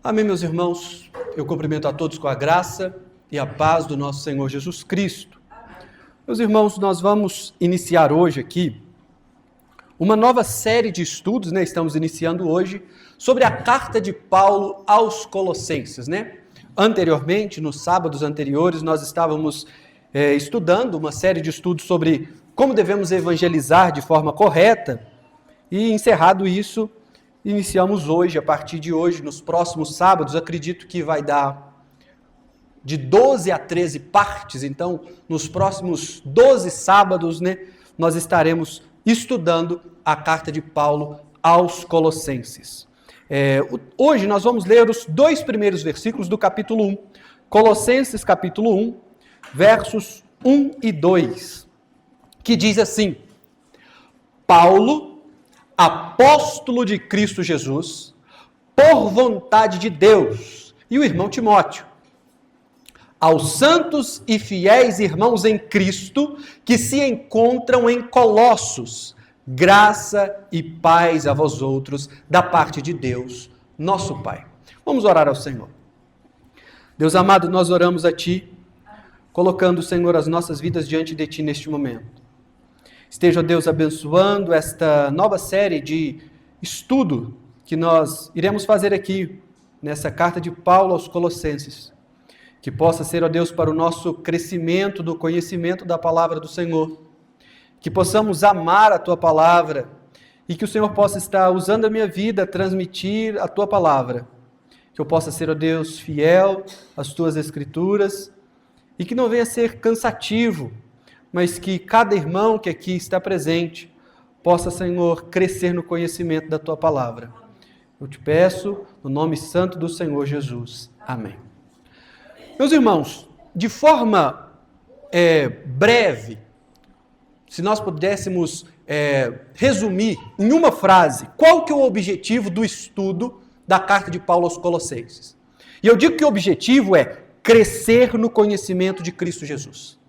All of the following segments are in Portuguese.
Amém, meus irmãos. Eu cumprimento a todos com a graça e a paz do nosso Senhor Jesus Cristo. Meus irmãos, nós vamos iniciar hoje aqui uma nova série de estudos, Estamos iniciando hoje sobre a carta de Paulo aos Colossenses, Anteriormente, nos sábados anteriores, nós estávamos estudando uma série de estudos sobre como devemos evangelizar de forma correta e, encerrado isso, iniciamos hoje, a partir de hoje, nos próximos sábados, acredito que vai dar de 12 a 13 partes, então, nos próximos 12 sábados, nós estaremos estudando a carta de Paulo aos Colossenses. Hoje nós vamos ler os dois primeiros versículos do capítulo 1, Colossenses capítulo 1, versos 1 e 2, que diz assim: Paulo, apóstolo de Cristo Jesus, por vontade de Deus, e o irmão Timóteo, aos santos e fiéis irmãos em Cristo que se encontram em Colossos, graça e paz a vós outros, da parte de Deus, nosso Pai. Vamos orar ao Senhor. Deus amado, nós oramos a Ti, colocando, Senhor, as nossas vidas diante de Ti neste momento. Esteja, Deus, abençoando esta nova série de estudo que nós iremos fazer aqui, nessa carta de Paulo aos Colossenses. Que possa ser, ó Deus, para o nosso crescimento do conhecimento da palavra do Senhor. Que possamos amar a Tua palavra e que o Senhor possa estar usando a minha vida a transmitir a Tua palavra. Que eu possa ser, ó Deus, fiel às Tuas Escrituras e que não venha ser cansativo, mas que cada irmão que aqui está presente possa, Senhor, crescer no conhecimento da Tua palavra. Eu te peço, no nome santo do Senhor Jesus. Amém. Meus irmãos, de forma breve, se nós pudéssemos resumir em uma frase, qual que é o objetivo do estudo da carta de Paulo aos Colossenses? E eu digo que o objetivo é crescer no conhecimento de Cristo Jesus.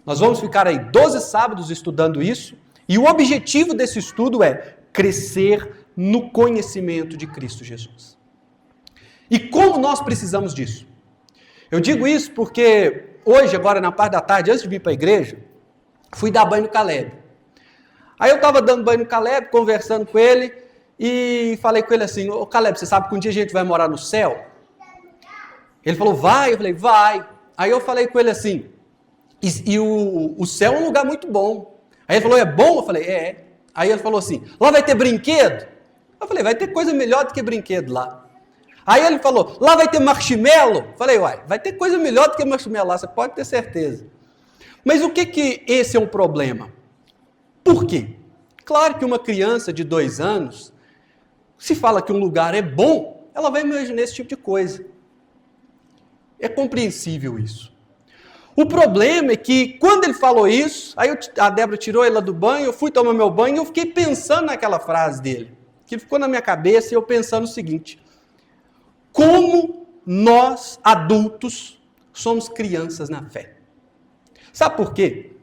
Nós vamos ficar aí 12 sábados estudando isso, e o objetivo desse estudo é crescer no conhecimento de Cristo Jesus. E como nós precisamos disso? Eu digo isso porque hoje, agora na parte da tarde, antes de vir para a igreja, fui dar banho no Caleb. Aí eu estava dando banho no Caleb, conversando com ele, e falei com ele assim: ô Caleb, você sabe que um dia a gente vai morar no céu? Ele falou, vai? Eu falei, vai. Aí eu falei com ele assim, e o céu é um lugar muito bom. Aí ele falou, é bom? Eu falei, é. Aí ele falou assim, lá vai ter brinquedo? Eu falei, vai ter coisa melhor do que brinquedo lá. Aí ele falou, lá vai ter marshmallow? Eu falei, uai, vai ter coisa melhor do que marshmallow lá, você pode ter certeza. Mas o que esse é um problema? Por quê? Claro que uma criança de 2 anos, se fala que um lugar é bom, ela vai imaginar esse tipo de coisa. É compreensível isso. O problema é que, quando ele falou isso, aí a Débora tirou ele lá do banho, eu fui tomar meu banho e eu fiquei pensando naquela frase dele, que ficou na minha cabeça e eu pensando o seguinte: como nós, adultos, somos crianças na fé. Sabe por quê?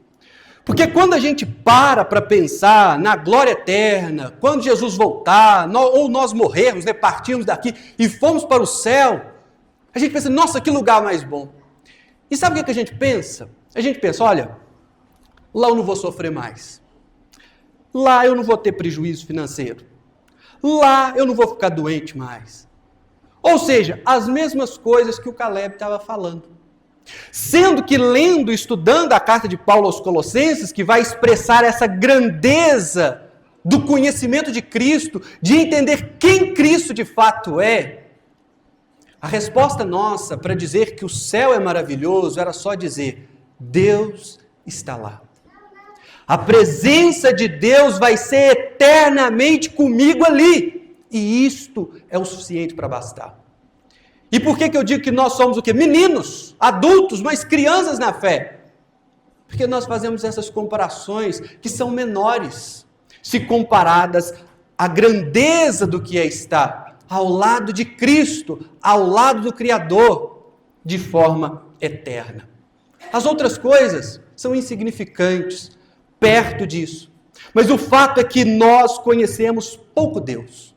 Porque quando a gente para pensar na glória eterna, quando Jesus voltar, ou nós morrermos, partirmos daqui e fomos para o céu, a gente pensa, nossa, que lugar mais bom. E sabe o que a gente pensa? A gente pensa, olha, lá eu não vou sofrer mais. Lá eu não vou ter prejuízo financeiro. Lá eu não vou ficar doente mais. Ou seja, as mesmas coisas que o Caleb estava falando. Sendo que lendo, estudando a carta de Paulo aos Colossenses, que vai expressar essa grandeza do conhecimento de Cristo, de entender quem Cristo de fato é, a resposta nossa para dizer que o céu é maravilhoso era só dizer, Deus está lá. A presença de Deus vai ser eternamente comigo ali. E isto é o suficiente para bastar. E por que eu digo que nós somos o quê? Meninos, adultos, mas crianças na fé? Porque nós fazemos essas comparações que são menores, se comparadas à grandeza do que é estar ao lado de Cristo, ao lado do Criador, de forma eterna. As outras coisas são insignificantes, perto disso. Mas o fato é que nós conhecemos pouco Deus.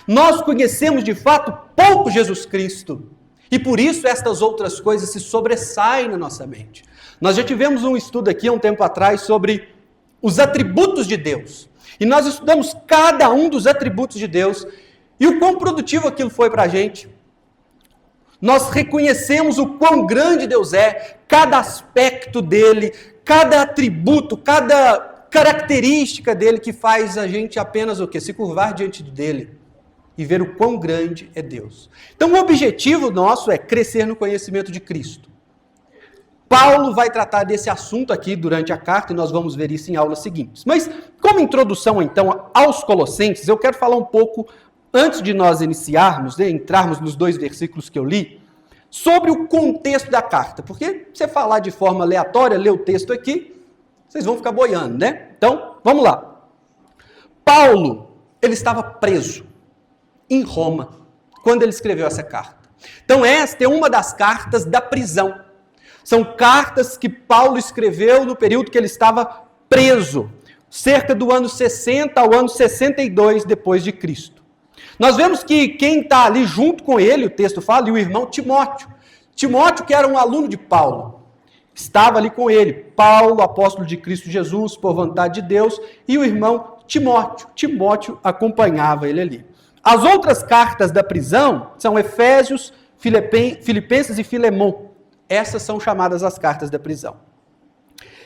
Nós conhecemos de fato pouco Jesus Cristo. E por isso estas outras coisas se sobressaem na nossa mente. Nós já tivemos um estudo aqui há um tempo atrás sobre os atributos de Deus. E nós estudamos cada um dos atributos de Deus e o quão produtivo aquilo foi para a gente. Nós reconhecemos o quão grande Deus é, cada aspecto dele, cada atributo, cada característica dele que faz a gente apenas o quê? Se curvar diante dele e ver o quão grande é Deus. Então o objetivo nosso é crescer no conhecimento de Cristo. Paulo vai tratar desse assunto aqui durante a carta e nós vamos ver isso em aulas seguintes. Mas como introdução então aos Colossenses, eu quero falar um pouco, antes de nós iniciarmos, entrarmos nos 2 versículos que eu li, sobre o contexto da carta. Porque você falar de forma aleatória, ler o texto aqui, vocês vão ficar boiando, né? Então, vamos lá. Paulo, ele estava preso em Roma, quando ele escreveu essa carta. Então, esta é uma das cartas da prisão. São cartas que Paulo escreveu no período que ele estava preso, cerca do ano 60 ao ano 62 depois de Cristo. Nós vemos que quem está ali junto com ele, o texto fala, e o irmão Timóteo. Timóteo, que era um aluno de Paulo, estava ali com ele. Paulo, apóstolo de Cristo Jesus, por vontade de Deus, e o irmão Timóteo. Timóteo acompanhava ele ali. As outras cartas da prisão são Efésios, Filipenses e Filemão. Essas são chamadas as cartas da prisão.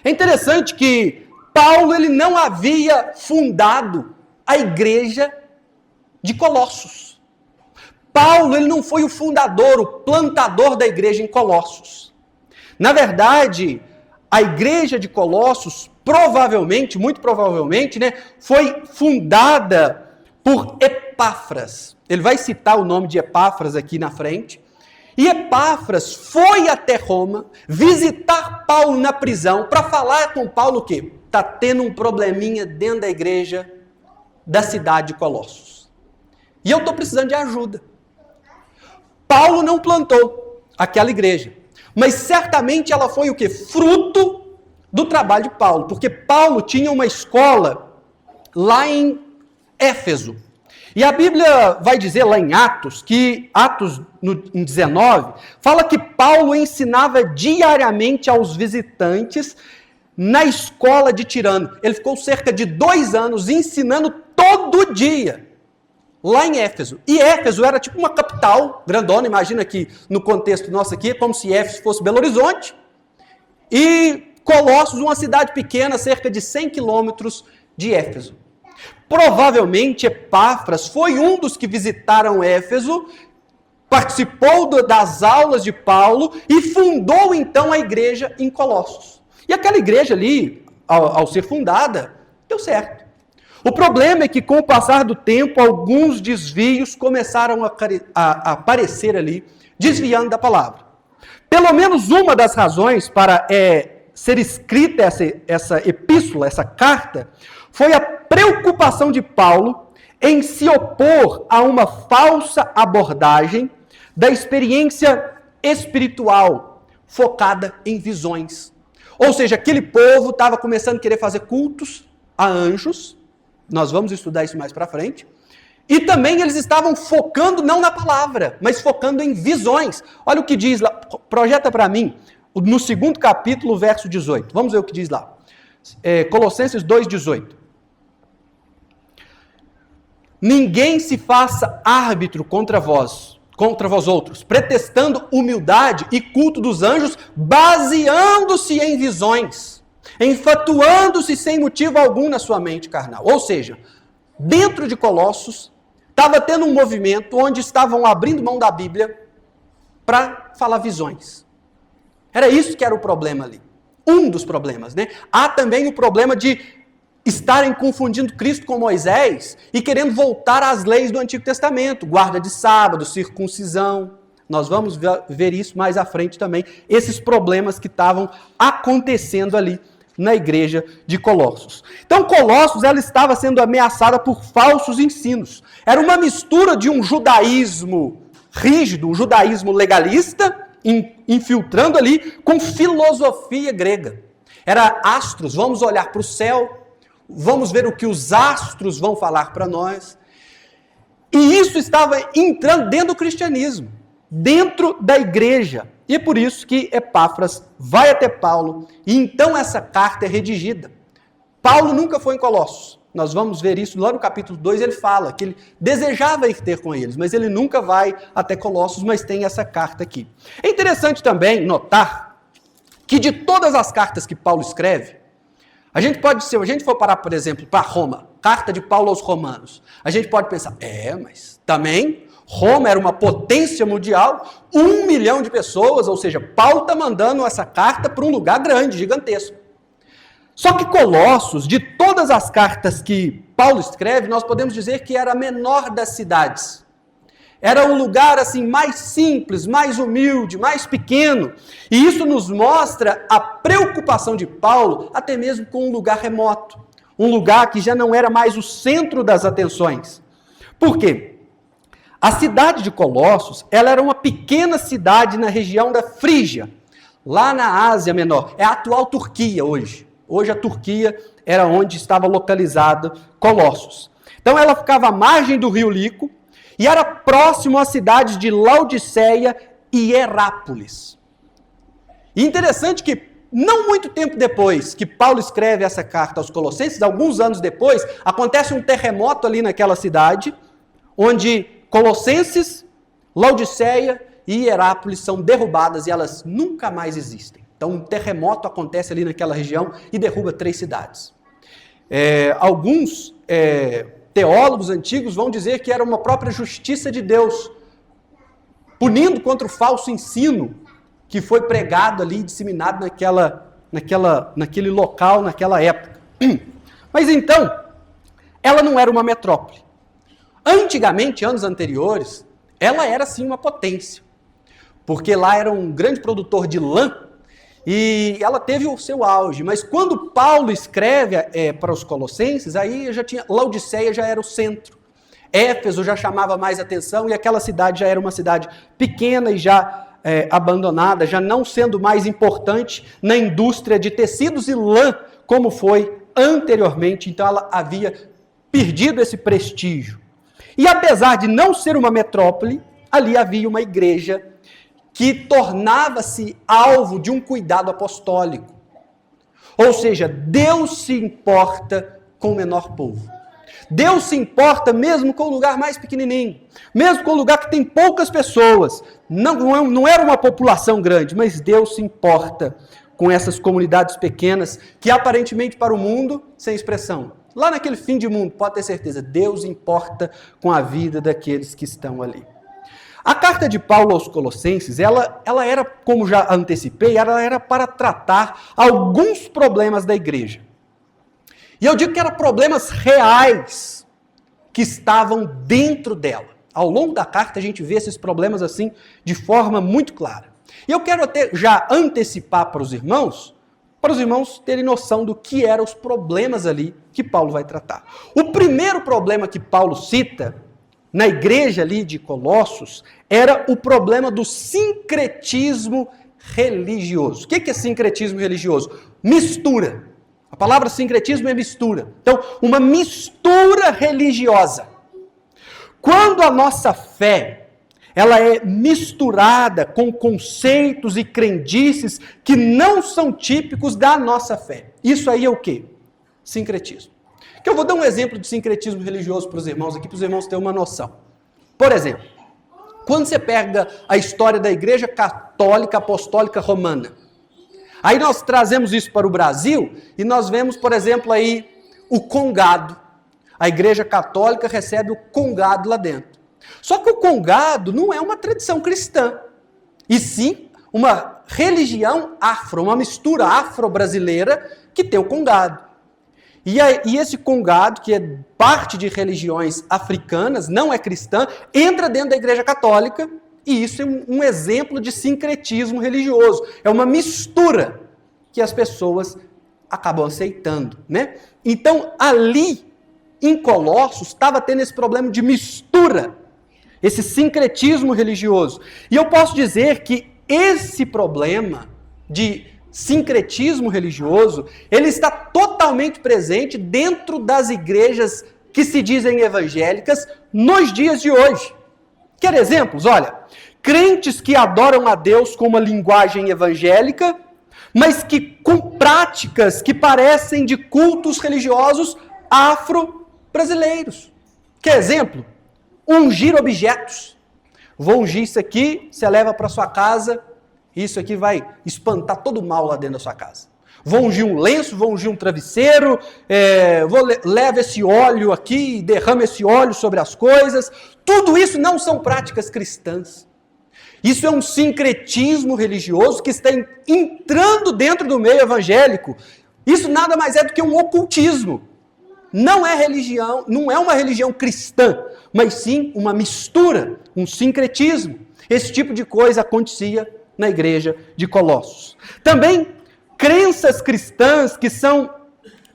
É interessante que Paulo ele não havia fundado a igreja de Colossos. Paulo ele não foi o fundador, o plantador da igreja em Colossos. Na verdade, a igreja de Colossos provavelmente, muito provavelmente, foi fundada por Epáfras. Ele vai citar o nome de Epáfras aqui na frente. E Epáfras foi até Roma visitar Paulo na prisão para falar com Paulo o quê? Está tendo um probleminha dentro da igreja da cidade de Colossos. E eu estou precisando de ajuda. Paulo não plantou aquela igreja, mas certamente ela foi o quê? Fruto do trabalho de Paulo, porque Paulo tinha uma escola lá em Éfeso. E a Bíblia vai dizer lá em Atos, que Atos em 19, fala que Paulo ensinava diariamente aos visitantes na escola de Tirano. Ele ficou cerca de 2 anos ensinando todo dia lá em Éfeso. E Éfeso era tipo uma capital grandona, imagina que no contexto nosso aqui, é como se Éfeso fosse Belo Horizonte. E Colossos, uma cidade pequena, cerca de 100 quilômetros de Éfeso. Provavelmente Epáfras foi um dos que visitaram Éfeso, participou das aulas de Paulo e fundou então a igreja em Colossos. E aquela igreja ali, ao ser fundada, deu certo. O problema é que com o passar do tempo, alguns desvios começaram a aparecer ali, desviando da palavra. Pelo menos uma das razões para ser escrita essa epístola, essa carta, foi a preocupação de Paulo em se opor a uma falsa abordagem da experiência espiritual focada em visões. Ou seja, aquele povo estava começando a querer fazer cultos a anjos, nós vamos estudar isso mais para frente, e também eles estavam focando não na palavra, mas focando em visões. Olha o que diz lá, projeta para mim, no 2º capítulo, verso 18. Vamos ver o que diz lá. Colossenses 2,18. Ninguém se faça árbitro contra vós outros, pretextando humildade e culto dos anjos, baseando-se em visões, enfatuando-se sem motivo algum na sua mente carnal. Ou seja, dentro de Colossos, estava tendo um movimento onde estavam abrindo mão da Bíblia para falar visões. Era isso que era o problema ali. Um dos problemas, Há também o problema de estarem confundindo Cristo com Moisés e querendo voltar às leis do Antigo Testamento, guarda de sábado, circuncisão. Nós vamos ver isso mais à frente também, esses problemas que estavam acontecendo ali na igreja de Colossos. Então, Colossos ela estava sendo ameaçada por falsos ensinos. Era uma mistura de um judaísmo rígido, um judaísmo legalista, infiltrando ali com filosofia grega. Era astros, vamos olhar para o céu, vamos ver o que os astros vão falar para nós. E isso estava entrando dentro do cristianismo, dentro da igreja. E é por isso que Epáfras vai até Paulo, e então essa carta é redigida. Paulo nunca foi em Colossos. Nós vamos ver isso lá no capítulo 2, ele fala que ele desejava ir ter com eles, mas ele nunca vai até Colossos, mas tem essa carta aqui. É interessante também notar que de todas as cartas que Paulo escreve, a gente pode, se a gente for parar, por exemplo, para Roma, carta de Paulo aos Romanos, a gente pode pensar, mas também Roma era uma potência mundial, 1 milhão de pessoas, ou seja, Paulo está mandando essa carta para um lugar grande, gigantesco. Só que Colossos, de todas as cartas que Paulo escreve, nós podemos dizer que era a menor das cidades. Era um lugar assim mais simples, mais humilde, mais pequeno. E isso nos mostra a preocupação de Paulo, até mesmo com um lugar remoto. Um lugar que já não era mais o centro das atenções. Por quê? A cidade de Colossos, ela era uma pequena cidade na região da Frígia, lá na Ásia Menor. É a atual Turquia hoje. Hoje a Turquia era onde estava localizado Colossos. Então ela ficava à margem do rio Lico e era próximo às cidades de Laodiceia e Herápolis. E interessante que não muito tempo depois que Paulo escreve essa carta aos Colossenses, alguns anos depois, acontece um terremoto ali naquela cidade, onde Colossenses, Laodiceia e Herápolis são derrubadas e elas nunca mais existem. Então, um terremoto acontece ali naquela região e derruba 3 cidades. Alguns teólogos antigos vão dizer que era uma própria justiça de Deus, punindo contra o falso ensino que foi pregado ali, disseminado naquele local, naquela época. Mas então, ela não era uma metrópole. Antigamente, anos anteriores, ela era sim uma potência, porque lá era um grande produtor de lã, e ela teve o seu auge, mas quando Paulo escreve para os Colossenses, aí já tinha, Laodiceia já era o centro, Éfeso já chamava mais atenção, e aquela cidade já era uma cidade pequena e já abandonada, já não sendo mais importante na indústria de tecidos e lã, como foi anteriormente, então ela havia perdido esse prestígio. E apesar de não ser uma metrópole, ali havia uma igreja que tornava-se alvo de um cuidado apostólico. Ou seja, Deus se importa com o menor povo. Deus se importa mesmo com o lugar mais pequenininho, mesmo com o lugar que tem poucas pessoas. Não era uma população grande, mas Deus se importa com essas comunidades pequenas que aparentemente para o mundo, sem expressão. Lá naquele fim de mundo, pode ter certeza, Deus importa com a vida daqueles que estão ali. A carta de Paulo aos Colossenses, ela era, como já antecipei, ela era para tratar alguns problemas da igreja. E eu digo que eram problemas reais que estavam dentro dela. Ao longo da carta a gente vê esses problemas assim de forma muito clara. E eu quero até já antecipar para os irmãos terem noção do que eram os problemas ali que Paulo vai tratar. O primeiro problema que Paulo cita na igreja ali de Colossos, era o problema do sincretismo religioso. O que é sincretismo religioso? Mistura. A palavra sincretismo é mistura. Então, uma mistura religiosa. Quando a nossa fé, ela é misturada com conceitos e crendices que não são típicos da nossa fé. Isso aí é o quê? Sincretismo. Que eu vou dar um exemplo de sincretismo religioso para os irmãos aqui, para os irmãos terem uma noção. Por exemplo, quando você pega a história da Igreja Católica Apostólica Romana, aí nós trazemos isso para o Brasil e nós vemos, por exemplo, aí o congado. A Igreja Católica recebe o congado lá dentro. Só que o congado não é uma tradição cristã, e sim uma religião afro, uma mistura afro-brasileira que tem o congado. E esse congado, que é parte de religiões africanas, não é cristã, entra dentro da Igreja Católica, e isso é um exemplo de sincretismo religioso. É uma mistura que as pessoas acabam aceitando, né? Então, ali, em Colossos, estava tendo esse problema de mistura, esse sincretismo religioso. E eu posso dizer que esse problema de sincretismo religioso, ele está totalmente presente dentro das igrejas que se dizem evangélicas, nos dias de hoje. Quer exemplos? Olha, crentes que adoram a Deus com uma linguagem evangélica, mas que com práticas que parecem de cultos religiosos afro-brasileiros. Quer exemplo? Ungir objetos. Vou ungir isso aqui, você leva para sua casa, isso aqui vai espantar todo o mal lá dentro da sua casa. Vou ungir um lenço, vou ungir um travesseiro, leva esse óleo aqui, derrama esse óleo sobre as coisas. Tudo isso não são práticas cristãs. Isso é um sincretismo religioso que está entrando dentro do meio evangélico. Isso nada mais é do que um ocultismo. Não é religião, não é uma religião cristã, mas sim uma mistura, um sincretismo. Esse tipo de coisa acontecia na igreja de Colossos. Também crenças cristãs que são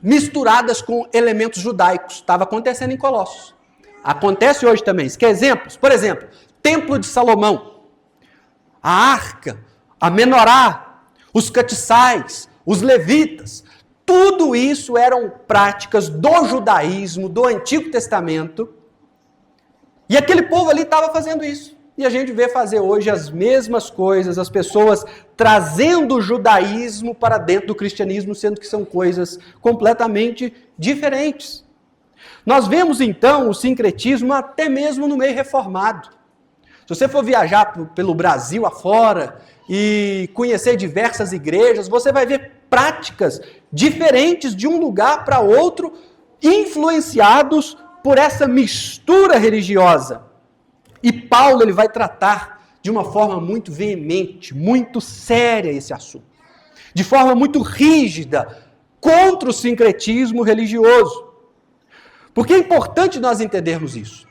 misturadas com elementos judaicos. Estava acontecendo em Colossos. Acontece hoje também. Você quer exemplos? Por exemplo, Templo de Salomão, a arca, a menorá, os castiçais, os levitas. Tudo isso eram práticas do judaísmo, do Antigo Testamento. E aquele povo ali estava fazendo isso. E a gente vê fazer hoje as mesmas coisas, as pessoas trazendo o judaísmo para dentro do cristianismo, sendo que são coisas completamente diferentes. Nós vemos então o sincretismo até mesmo no meio reformado. Se você for viajar pelo Brasil afora e conhecer diversas igrejas, você vai ver práticas diferentes de um lugar para outro, influenciados por essa mistura religiosa. E Paulo ele vai tratar de uma forma muito veemente, muito séria esse assunto. De forma muito rígida, contra o sincretismo religioso. Porque é importante nós entendermos isso.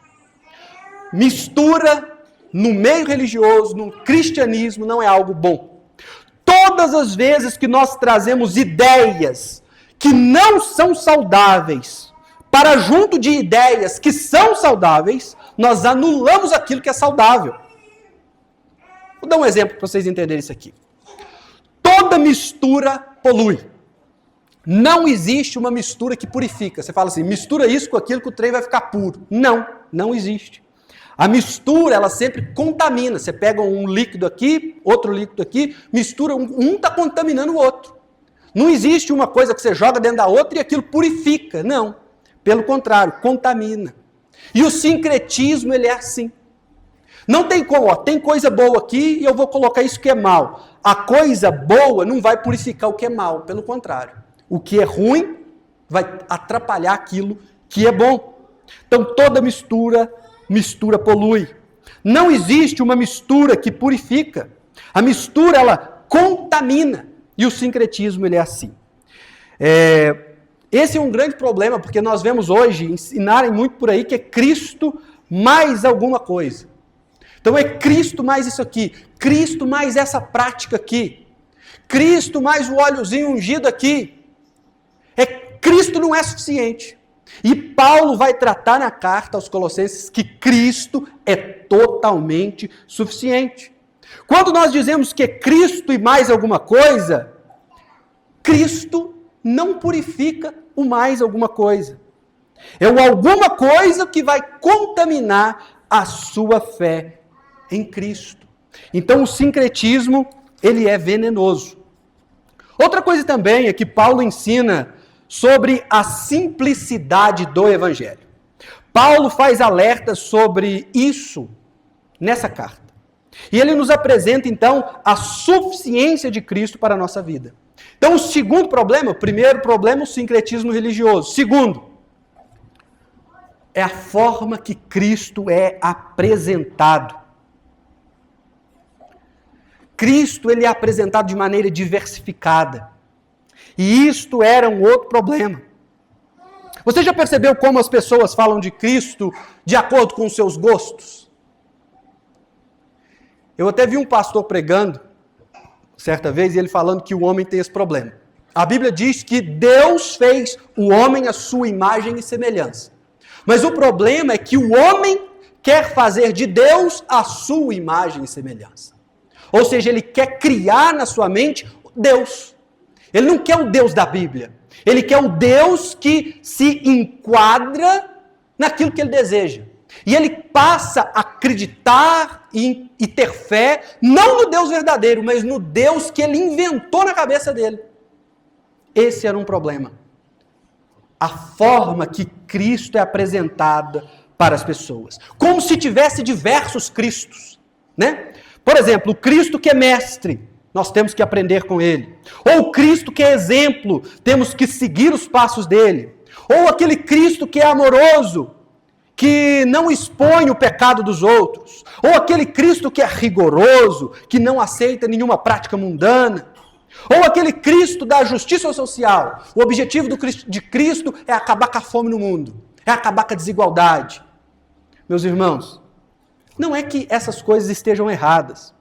Mistura no meio religioso, no cristianismo, não é algo bom. Todas as vezes que nós trazemos ideias que não são saudáveis para junto de ideias que são saudáveis, nós anulamos aquilo que é saudável. Vou dar um exemplo para vocês entenderem isso aqui. Toda mistura polui. Não existe uma mistura que purifica. Você fala assim, mistura isso com aquilo que o trem vai ficar puro. Não, não existe. A mistura, ela sempre contamina. Você pega um líquido aqui, outro líquido aqui, mistura, um está contaminando o outro. Não existe uma coisa que você joga dentro da outra e aquilo purifica. Não. Pelo contrário, contamina. E o sincretismo, ele é assim. Não tem como, tem coisa boa aqui e eu vou colocar isso que é mal. A coisa boa não vai purificar o que é mal, pelo contrário. O que é ruim vai atrapalhar aquilo que é bom. Então toda mistura polui. Não existe uma mistura que purifica. A mistura, ela contamina. E o sincretismo, ele é assim. Esse é um grande problema, porque nós vemos hoje ensinarem muito por aí que é Cristo mais alguma coisa. Então é Cristo mais isso aqui, Cristo mais essa prática aqui, Cristo mais o óleozinho ungido aqui. Cristo não é suficiente. E Paulo vai tratar na carta aos Colossenses que Cristo é totalmente suficiente. Quando nós dizemos que é Cristo e mais alguma coisa, Cristo não purifica o mais alguma coisa. É o alguma coisa que vai contaminar a sua fé em Cristo. Então o sincretismo, ele é venenoso. Outra coisa também é que Paulo ensina sobre a simplicidade do Evangelho. Paulo faz alertas sobre isso nessa carta. E ele nos apresenta, então, a suficiência de Cristo para a nossa vida. Então, o segundo problema, o primeiro problema, o sincretismo religioso. Segundo, é a forma que Cristo é apresentado. Cristo, ele é apresentado de maneira diversificada. E isto era um outro problema. Você já percebeu como as pessoas falam de Cristo de acordo com os seus gostos? Eu até vi um pastor pregando, certa vez, e ele falando que o homem tem esse problema. A Bíblia diz que Deus fez o homem à sua imagem e semelhança. Mas o problema é que o homem quer fazer de Deus a sua imagem e semelhança. Ou seja, ele quer criar na sua mente Deus. Ele não quer o Deus da Bíblia. Ele quer o Deus que se enquadra naquilo que ele deseja. E ele passa a acreditar e ter fé, não no Deus verdadeiro, mas no Deus que ele inventou na cabeça dele. Esse era um problema. A forma que Cristo é apresentada para as pessoas. Como se tivesse diversos Cristos, né? Por exemplo, o Cristo que é mestre, nós temos que aprender com ele. Ou o Cristo que é exemplo, temos que seguir os passos dele. Ou aquele Cristo que é amoroso, que não expõe o pecado dos outros. Ou aquele Cristo que é rigoroso, que não aceita nenhuma prática mundana. Ou aquele Cristo da justiça social. O objetivo de Cristo é acabar com a fome no mundo. É acabar com a desigualdade. Meus irmãos, não é que essas coisas estejam erradas.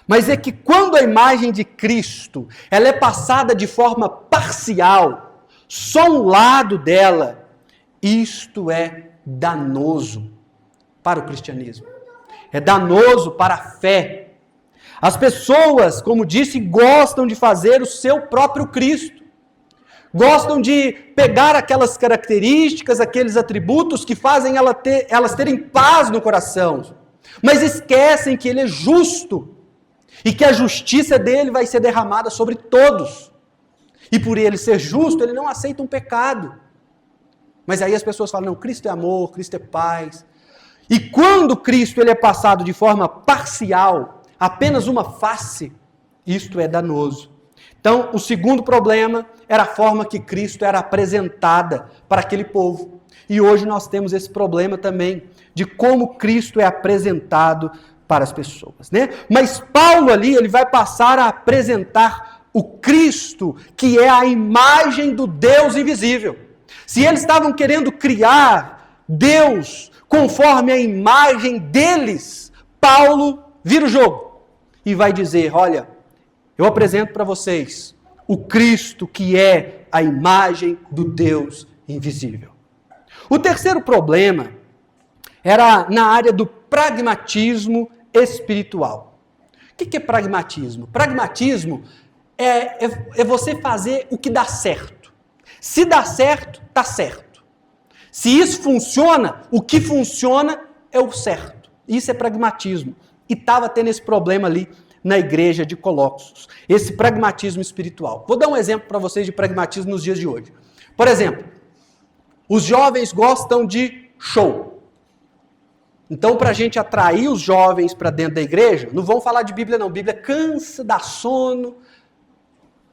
Mas é que quando a imagem de Cristo ela é passada de forma parcial, só um lado dela, isto é danoso para o cristianismo. É danoso para a fé. As pessoas, como disse, gostam de fazer o seu próprio Cristo. Gostam de pegar aquelas características, aqueles atributos que fazem elas terem paz no coração. Mas esquecem que ele é justo e que a justiça dele vai ser derramada sobre todos. E por ele ser justo, ele não aceita um pecado. Mas aí as pessoas falam, não, Cristo é amor, Cristo é paz. E quando Cristo ele é passado de forma parcial, apenas uma face, isto é danoso. Então, o segundo problema era a forma que Cristo era apresentada para aquele povo. E hoje nós temos esse problema também, de como Cristo é apresentado para as pessoas, né? Mas Paulo ali, ele vai passar a apresentar o Cristo, que é a imagem do Deus invisível. Se eles estavam querendo criar Deus conforme a imagem deles, Paulo vira o jogo e vai dizer, olha, eu apresento para vocês o Cristo que é a imagem do Deus invisível. O terceiro problema era na área do pragmatismo espiritual. O que é pragmatismo? Pragmatismo é você fazer o que dá certo. Se dá certo, está certo. Se isso funciona, o que funciona é o certo. Isso é pragmatismo. E estava tendo esse problema ali na igreja de Colossos. Esse pragmatismo espiritual. Vou dar um exemplo para vocês de pragmatismo nos dias de hoje. Por exemplo, os jovens gostam de show. Então, para a gente atrair os jovens para dentro da igreja, não vão falar de Bíblia não. Bíblia cansa, dá sono,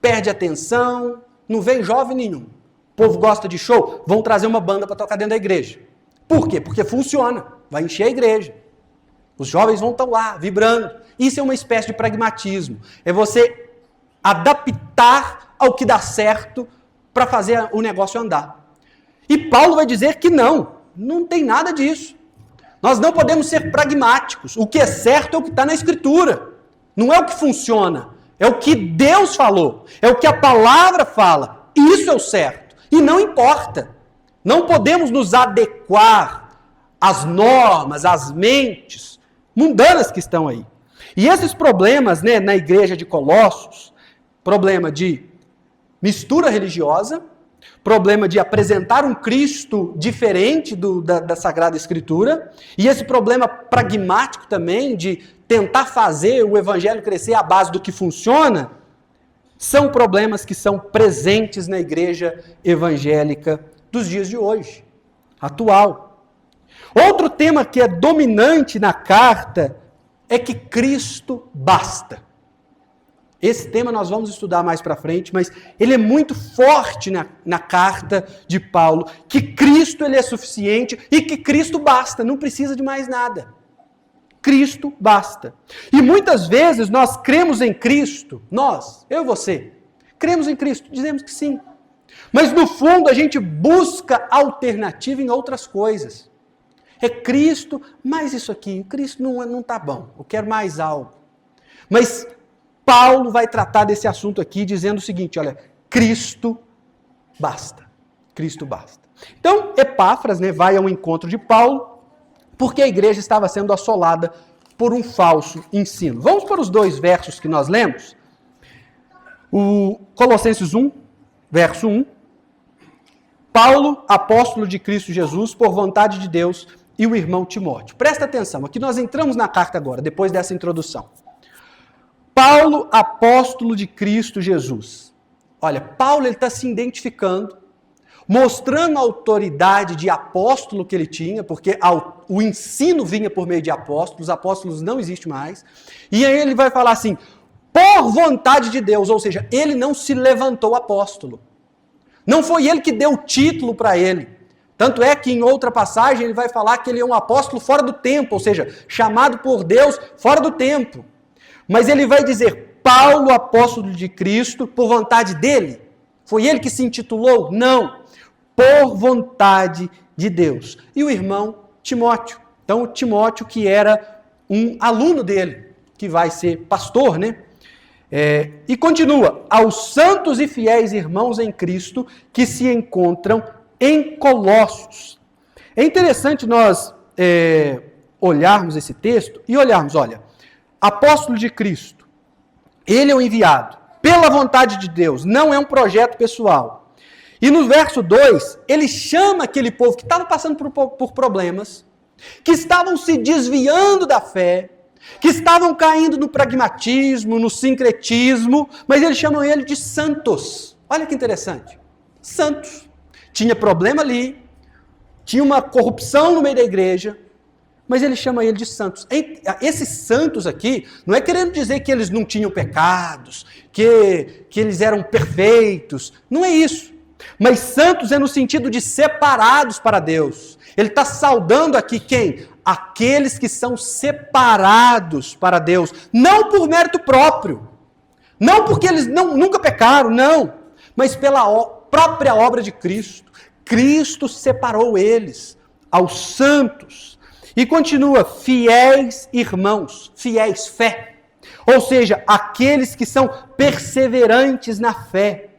perde atenção, não vem jovem nenhum. O povo gosta de show, vão trazer uma banda para tocar dentro da igreja. Por quê? Porque funciona, vai encher a igreja. Os jovens vão estar lá, vibrando. Isso é uma espécie de pragmatismo. É você adaptar ao que dá certo para fazer o negócio andar. E Paulo vai dizer que não tem nada disso. Nós não podemos ser pragmáticos. O que é certo é o que está na Escritura. Não é o que funciona. É o que Deus falou. É o que a palavra fala. Isso é o certo. E não importa. Não podemos nos adequar às normas, às mentes mundanas que estão aí. E esses problemas, né, na igreja de Colossos, problema de mistura religiosa, problema de apresentar um Cristo diferente da Sagrada Escritura, e esse problema pragmático também de tentar fazer o evangelho crescer à base do que funciona, são problemas que são presentes na igreja evangélica dos dias de hoje, atual. Outro tema que é dominante na carta é que Cristo basta. Esse tema nós vamos estudar mais para frente, mas ele é muito forte na carta de Paulo, que Cristo ele é suficiente e que Cristo basta, não precisa de mais nada. Cristo basta. E muitas vezes nós cremos em Cristo, eu e você, cremos em Cristo, dizemos que sim. Mas no fundo a gente busca alternativa em outras coisas. É Cristo, mais isso aqui, Cristo não está bom, eu quero mais algo. Mas Paulo vai tratar desse assunto aqui dizendo o seguinte, olha, Cristo basta. Cristo basta. Então, Epáfras, né, vai ao encontro de Paulo, porque a igreja estava sendo assolada por um falso ensino. Vamos para os 2 versos que nós lemos. O Colossenses 1, verso 1. Paulo, apóstolo de Cristo Jesus, por vontade de Deus, e o irmão Timóteo. Presta atenção, aqui nós entramos na carta agora, depois dessa introdução. Paulo, apóstolo de Cristo Jesus. Olha, Paulo está se identificando, mostrando a autoridade de apóstolo que ele tinha, porque o ensino vinha por meio de apóstolos, os apóstolos não existem mais, e aí ele vai falar assim, por vontade de Deus, ou seja, ele não se levantou apóstolo. Não foi ele que deu o título para ele. Tanto é que em outra passagem ele vai falar que ele é um apóstolo fora do tempo, ou seja, chamado por Deus fora do tempo. Mas ele vai dizer, Paulo, apóstolo de Cristo, por vontade dele? Foi ele que se intitulou? Não. Por vontade de Deus. E o irmão Timóteo. Então, Timóteo que era um aluno dele, que vai ser pastor, né? E continua, aos santos e fiéis irmãos em Cristo que se encontram em Colossos. É interessante nós olharmos esse texto e olharmos, olha, apóstolo de Cristo, ele é o enviado, pela vontade de Deus, não é um projeto pessoal. E no verso 2, ele chama aquele povo que estava passando por problemas, que estavam se desviando da fé, que estavam caindo no pragmatismo, no sincretismo, mas eles chamam ele de santos. Olha que interessante. Santos. Tinha problema ali, tinha uma corrupção no meio da igreja, mas ele chama ele de santos. Esses santos aqui, não é querendo dizer que eles não tinham pecados, que eles eram perfeitos, não é isso. Mas santos é no sentido de separados para Deus. Ele está saudando aqui quem? Aqueles que são separados para Deus, não por mérito próprio, não porque eles nunca pecaram, não, mas pela própria obra de Cristo. Cristo separou eles, aos santos. E continua, fiéis irmãos, fiéis fé, ou seja, aqueles que são perseverantes na fé.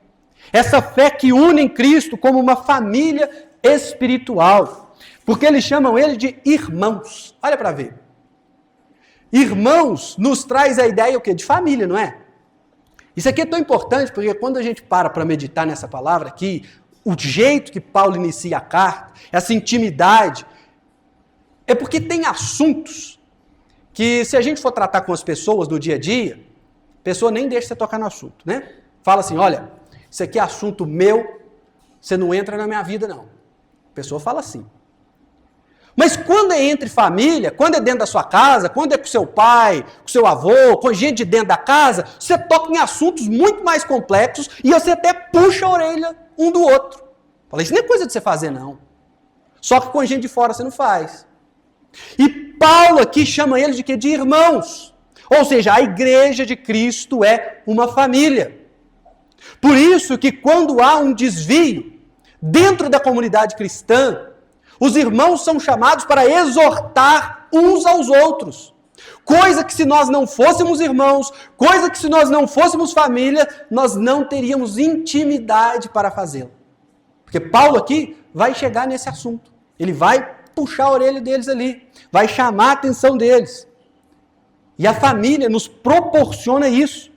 Essa fé que une em Cristo como uma família espiritual. Porque eles chamam ele de irmãos. Olha para ver. Irmãos nos traz a ideia o quê? De família, não é? Isso aqui é tão importante porque quando a gente para meditar nessa palavra aqui, o jeito que Paulo inicia a carta, essa intimidade, é porque tem assuntos que se a gente for tratar com as pessoas do dia a dia, a pessoa nem deixa você tocar no assunto, né? Fala assim, olha, isso aqui é assunto meu, você não entra na minha vida não. A pessoa fala assim. Mas quando é entre família, quando é dentro da sua casa, quando é com seu pai, com seu avô, com gente de dentro da casa, você toca em assuntos muito mais complexos e você até puxa a orelha um do outro. Fala, isso não é coisa de você fazer, não. Só que com gente de fora você não faz. E Paulo aqui chama eles de quê? De irmãos. Ou seja, a igreja de Cristo é uma família. Por isso que quando há um desvio dentro da comunidade cristã, os irmãos são chamados para exortar uns aos outros. Coisa que se nós não fôssemos irmãos, coisa que se nós não fôssemos família, nós não teríamos intimidade para fazê-lo. Porque Paulo aqui vai chegar nesse assunto. Ele vai puxar a orelha deles ali, vai chamar a atenção deles. E a família nos proporciona isso.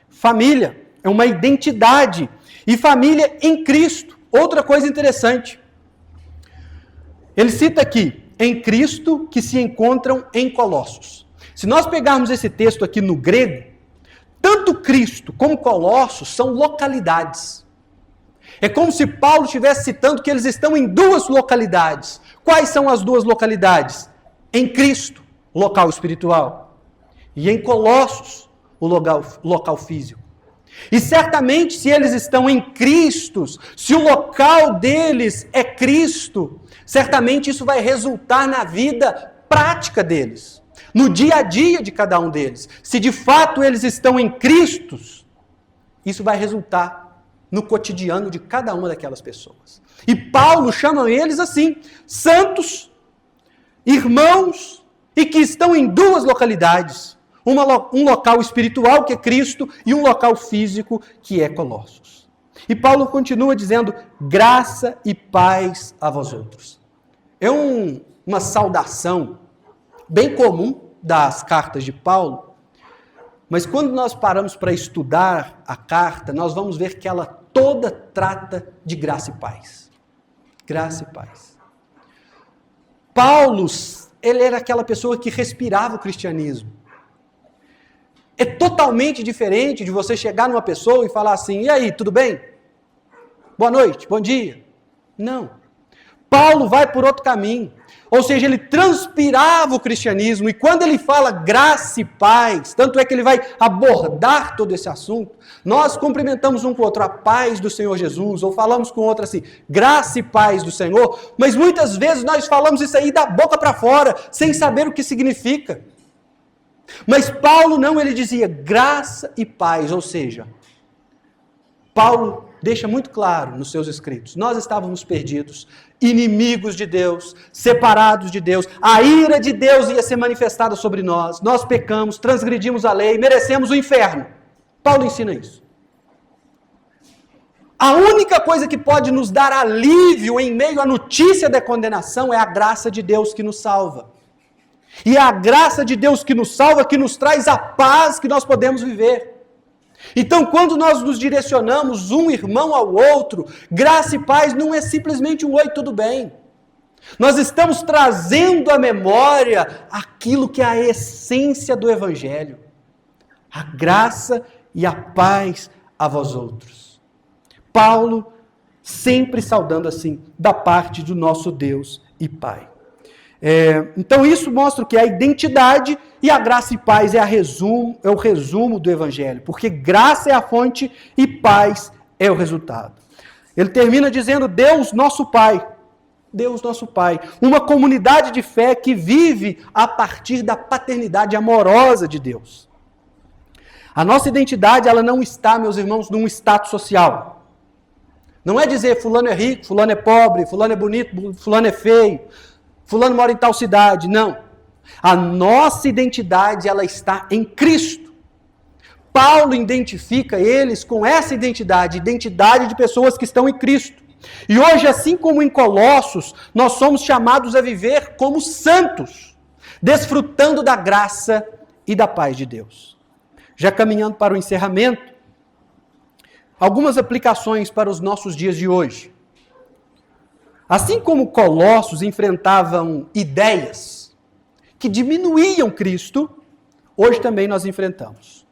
Família é uma identidade. E família em Cristo. Outra coisa interessante. Ele cita aqui, em Cristo que se encontram em Colossos. Se nós pegarmos esse texto aqui no grego, tanto Cristo como Colossos são localidades. É como se Paulo estivesse citando que eles estão em duas localidades. Quais são as duas localidades? Em Cristo, local espiritual. E em Colossos, o local físico. E certamente, se eles estão em Cristo, se o local deles é Cristo, certamente isso vai resultar na vida prática deles, no dia a dia de cada um deles. Se de fato eles estão em Cristo, isso vai resultar no cotidiano de cada uma daquelas pessoas. E Paulo chama eles assim, santos, irmãos, e que estão em duas localidades. Um local espiritual, que é Cristo, e um local físico, que é Colossos. E Paulo continua dizendo, graça e paz a vós outros. É uma saudação bem comum das cartas de Paulo, mas quando nós paramos para estudar a carta, nós vamos ver que ela toda trata de graça e paz. Graça e paz. Paulo, ele era aquela pessoa que respirava o cristianismo. É totalmente diferente de você chegar numa pessoa e falar assim, e aí, tudo bem? Boa noite, bom dia. Não. Paulo vai por outro caminho. Ou seja, ele transpirava o cristianismo, e quando ele fala graça e paz, tanto é que ele vai abordar todo esse assunto, nós cumprimentamos um com o outro, a paz do Senhor Jesus, ou falamos com o outro assim, graça e paz do Senhor, mas muitas vezes nós falamos isso aí da boca para fora, sem saber o que significa. Mas Paulo não, ele dizia graça e paz, ou seja, Paulo deixa muito claro nos seus escritos, nós estávamos perdidos, inimigos de Deus, separados de Deus, a ira de Deus ia ser manifestada sobre nós, nós pecamos, transgredimos a lei, merecemos o inferno. Paulo ensina isso. A única coisa que pode nos dar alívio em meio à notícia da condenação é a graça de Deus que nos salva. E é a graça de Deus que nos salva, que nos traz a paz que nós podemos viver. Então, quando nós nos direcionamos um irmão ao outro, graça e paz não é simplesmente um oi, tudo bem. Nós estamos trazendo à memória aquilo que é a essência do Evangelho. A graça e a paz a vós outros. Paulo sempre saudando assim, da parte do nosso Deus e Pai. Então isso mostra que a identidade e a graça e paz é o resumo do Evangelho, porque graça é a fonte e paz é o resultado. Ele termina dizendo Deus nosso Pai, Deus nosso Pai, uma comunidade de fé que vive a partir da paternidade amorosa de Deus. A nossa identidade, ela não está, meus irmãos, num status social. Não é dizer fulano é rico, fulano é pobre, fulano é bonito, fulano é feio, fulano mora em tal cidade. Não. A nossa identidade, ela está em Cristo. Paulo identifica eles com essa identidade de pessoas que estão em Cristo. E hoje, assim como em Colossos, nós somos chamados a viver como santos, desfrutando da graça e da paz de Deus. Já caminhando para o encerramento, algumas aplicações para os nossos dias de hoje. Assim como Colossos enfrentavam ideias que diminuíam Cristo, hoje também nós enfrentamos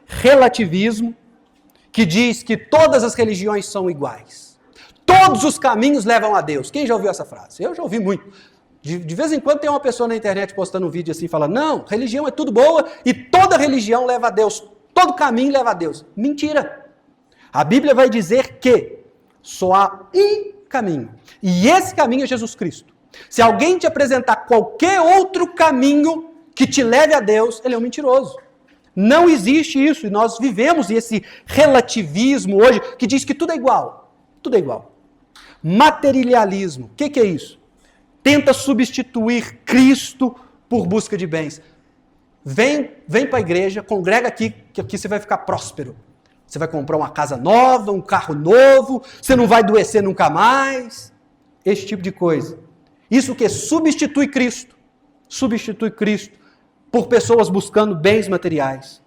relativismo, que diz que todas as religiões são iguais. Todos os caminhos levam a Deus. Quem já ouviu essa frase? Eu já ouvi muito. De vez em quando tem uma pessoa na internet postando um vídeo assim, falando, não, religião é tudo boa e toda religião leva a Deus. Todo caminho leva a Deus. Mentira. A Bíblia vai dizer que só há um caminho. E esse caminho é Jesus Cristo. Se alguém te apresentar qualquer outro caminho que te leve a Deus, ele é um mentiroso. Não existe isso. E nós vivemos esse relativismo hoje que diz que tudo é igual. Tudo é igual. Materialismo. O que é isso? Tenta substituir Cristo por busca de bens. Vem para a igreja, congrega aqui, que aqui você vai ficar próspero. Você vai comprar uma casa nova, um carro novo, você não vai adoecer nunca mais. Esse tipo de coisa. Isso que substitui Cristo. Substitui Cristo por pessoas buscando bens materiais.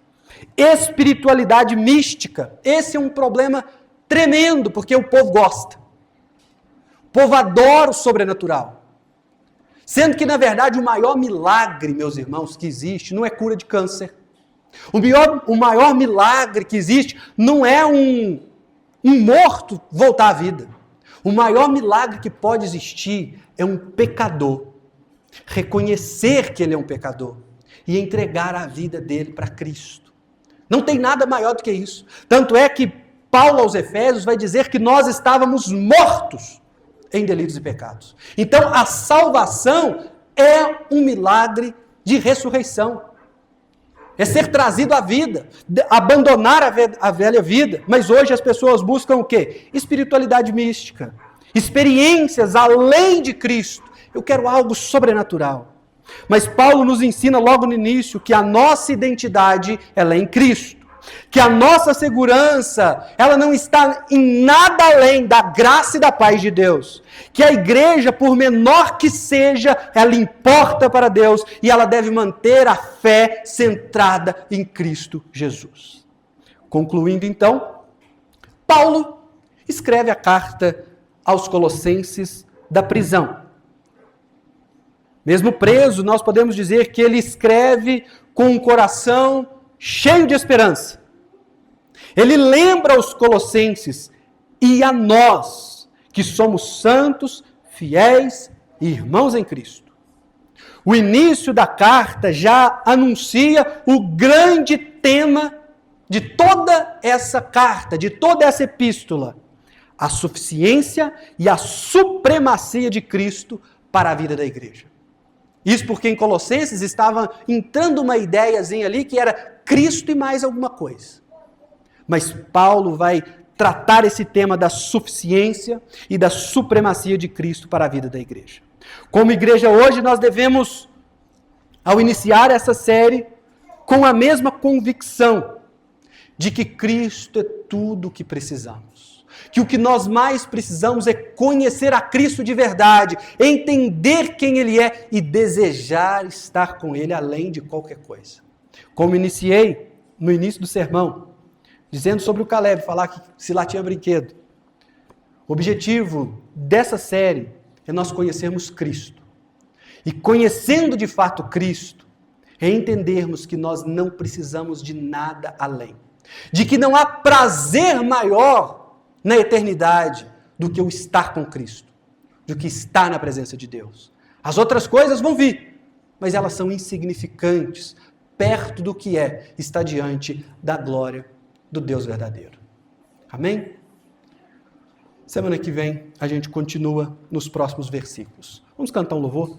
Espiritualidade mística. Esse é um problema tremendo, porque o povo gosta. O povo adora o sobrenatural. Sendo que, na verdade, o maior milagre, meus irmãos, que existe, não é cura de câncer. O maior milagre que existe não é um morto voltar à vida. O maior milagre que pode existir é um pecador reconhecer que ele é um pecador e entregar a vida dele para Cristo. Não tem nada maior do que isso. Tanto é que Paulo aos Efésios vai dizer que nós estávamos mortos em delitos e pecados. Então a salvação é um milagre de ressurreição. É ser trazido à vida, abandonar a velha vida. Mas hoje as pessoas buscam o quê? Espiritualidade mística. Experiências além de Cristo. Eu quero algo sobrenatural. Mas Paulo nos ensina logo no início que a nossa identidade ela é em Cristo. Que a nossa segurança ela não está em nada além da graça e da paz de Deus. Que a igreja, por menor que seja, ela importa para Deus e ela deve manter a fé centrada em Cristo Jesus. Concluindo então, Paulo escreve a carta aos Colossenses da prisão. Mesmo preso, nós podemos dizer que ele escreve com um coração cheio de esperança. Ele lembra aos colossenses e a nós, que somos santos, fiéis e irmãos em Cristo. O início da carta já anuncia o grande tema de toda essa carta, de toda essa epístola: a suficiência e a supremacia de Cristo para a vida da igreja. Isso porque em Colossenses estava entrando uma ideiazinha ali que era Cristo e mais alguma coisa. Mas Paulo vai tratar esse tema da suficiência e da supremacia de Cristo para a vida da igreja. Como igreja hoje, nós devemos, ao iniciar essa série, com a mesma convicção de que Cristo é tudo o que precisamos. Que o que nós mais precisamos é conhecer a Cristo de verdade, entender quem Ele é e desejar estar com Ele além de qualquer coisa. Como iniciei no início do sermão, dizendo sobre o Caleb, falar que se lá tinha brinquedo. O objetivo dessa série é nós conhecermos Cristo. E conhecendo de fato Cristo, é entendermos que nós não precisamos de nada além. De que não há prazer maior na eternidade do que o estar com Cristo, do que estar na presença de Deus. As outras coisas vão vir, mas elas são insignificantes, perto do que é estar diante da glória do Deus verdadeiro. Amém? Semana que vem a gente continua nos próximos versículos. Vamos cantar um louvor?